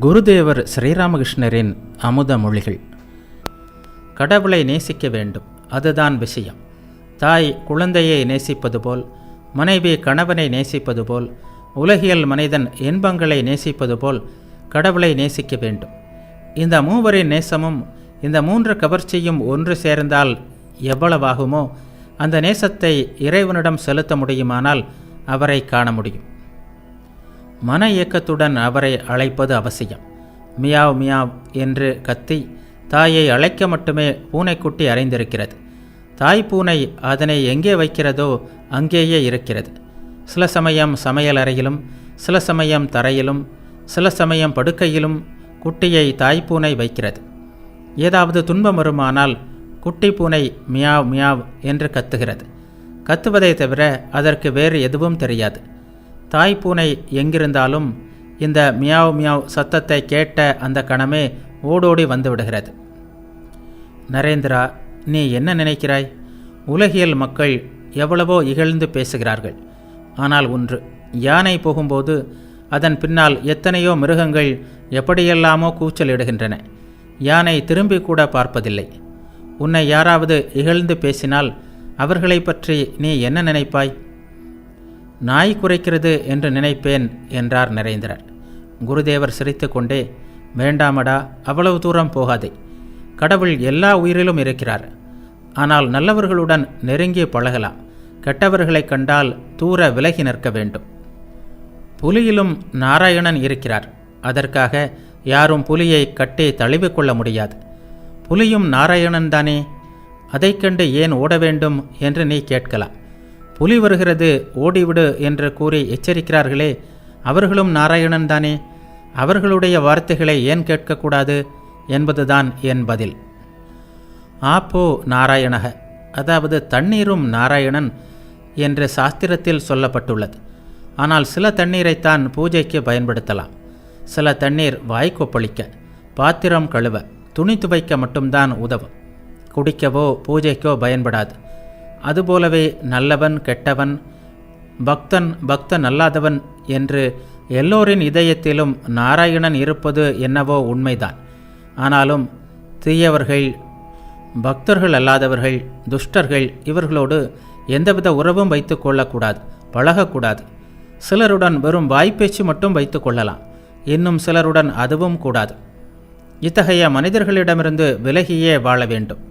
குருதேவர் ஸ்ரீராமகிருஷ்ணரின் அமுத மொழிகள். கடவுளை நேசிக்க வேண்டும், அதுதான் விஷயம். தாய் குழந்தையை நேசிப்பது போல், மனைவி கணவனை நேசிப்பது போல், உலகியல் மனிதன் இன்பங்களை நேசிப்பது போல் கடவுளை நேசிக்க வேண்டும். இந்த மூவரின் நேசமும் இந்த மூன்று கவர்ச்சியும் ஒன்று சேர்ந்தால் எவ்வளவாகுமோ அந்த நேசத்தை இறைவனிடம் செலுத்த முடியுமானால் அவரை காண முடியும். மன இயக்கத்துடன் அவரை அழைப்பது அவசியம். மியாவ் மியாவ் என்று கத்தி தாயை அழைக்க மட்டுமே பூனைக்குட்டி அறிந்திருக்கிறது. தாய் பூனை அதனை எங்கே வைக்கிறதோ அங்கேயே இருக்கிறது. சில சமயம் சமையல் அறையிலும், சில சமயம் தரையிலும், சில சமயம் படுக்கையிலும் குட்டியை தாய்ப்பூனை வைக்கிறது. ஏதாவது துன்பம் வருமானால் குட்டி பூனை மியாவ் மியாவ் என்று கத்துகிறது. கத்துவதை தவிர அதற்கு வேறு எதுவும் தெரியாது. தாய்ப்பூனை எங்கிருந்தாலும் இந்த மியாவ் மியாவ் சத்தத்தை கேட்ட அந்த கணமே ஓடோடி வந்து விடுகிறது. நரேந்திரா, நீ என்ன நினைக்கிறாய்? உலகியல் மக்கள் எவ்வளவோ இகழ்ந்து பேசுகிறார்கள். ஆனால் ஒன்று, யானை போகும்போது அதன் பின்னால் எத்தனையோ மிருகங்கள் எப்படியெல்லாமோ கூச்சலிடுகின்றன. யானை திரும்பி கூட பார்ப்பதில்லை. உன்னை யாராவது இகழ்ந்து பேசினால் அவர்களை பற்றி நீ என்ன நினைப்பாய்? நாய் குறைக்கிறது என்று நினைப்பேன் என்றார் நரேந்திரர். குருதேவர் சிரித்து கொண்டே, வேண்டாமடா, அவ்வளவு தூரம் போகாதே. கடவுள் எல்லா உயிரிலும் இருக்கிறார். ஆனால் நல்லவர்களுடன் நெருங்கி பழகலாம். கெட்டவர்களை கண்டால் தூர விலகி நிற்க வேண்டும். புலியிலும் நாராயணன் இருக்கிறார். அதற்காக யாரும் புலியை கட்டி தழுவிக்கொள்ள முடியாது. புலியும் நாராயணன் தானே, அதை கண்டு ஏன் ஓட வேண்டும் என்று நீ கேட்கலாம். புலி வருகிறது, ஓடிவிடு என்று கூறி எச்சரிக்கிறார்களே, அவர்களும் நாராயணன் தானே. அவர்களுடைய வார்த்தைகளை ஏன் கேட்கக்கூடாது என்பதுதான் என் பதில். ஆப்போ நாராயணக, அதாவது தண்ணீரும் நாராயணன் என்று சாஸ்திரத்தில் சொல்லப்பட்டுள்ளது. ஆனால் சில தண்ணீரைத்தான் பூஜைக்கு பயன்படுத்தலாம். சில தண்ணீர் வாய்க்கொப்பளிக்க, பாத்திரம் கழுவ, துணி துவைக்க மட்டும்தான் உதவும். குடிக்கவோ பூஜைக்கோ பயன்படாது. அதுபோலவே நல்லவன் கெட்டவன், பக்தன் அல்லாதவன் என்று எல்லோரின் இதயத்திலும் நாராயணன் இருப்பது என்னவோ உண்மைதான். ஆனாலும் தீயவர்கள், பக்தர்கள் அல்லாதவர்கள், துஷ்டர்கள், இவர்களோடு எந்தவித உறவும் வைத்து கொள்ளக்கூடாது, பழகக்கூடாது. சிலருடன் வெறும் வாய்ப்பேச்சு மட்டும் வைத்து கொள்ளலாம். இன்னும் சிலருடன் அதுவும் கூடாது. இத்தகைய மனிதர்களிடமிருந்து விலகியே வாழ வேண்டும்.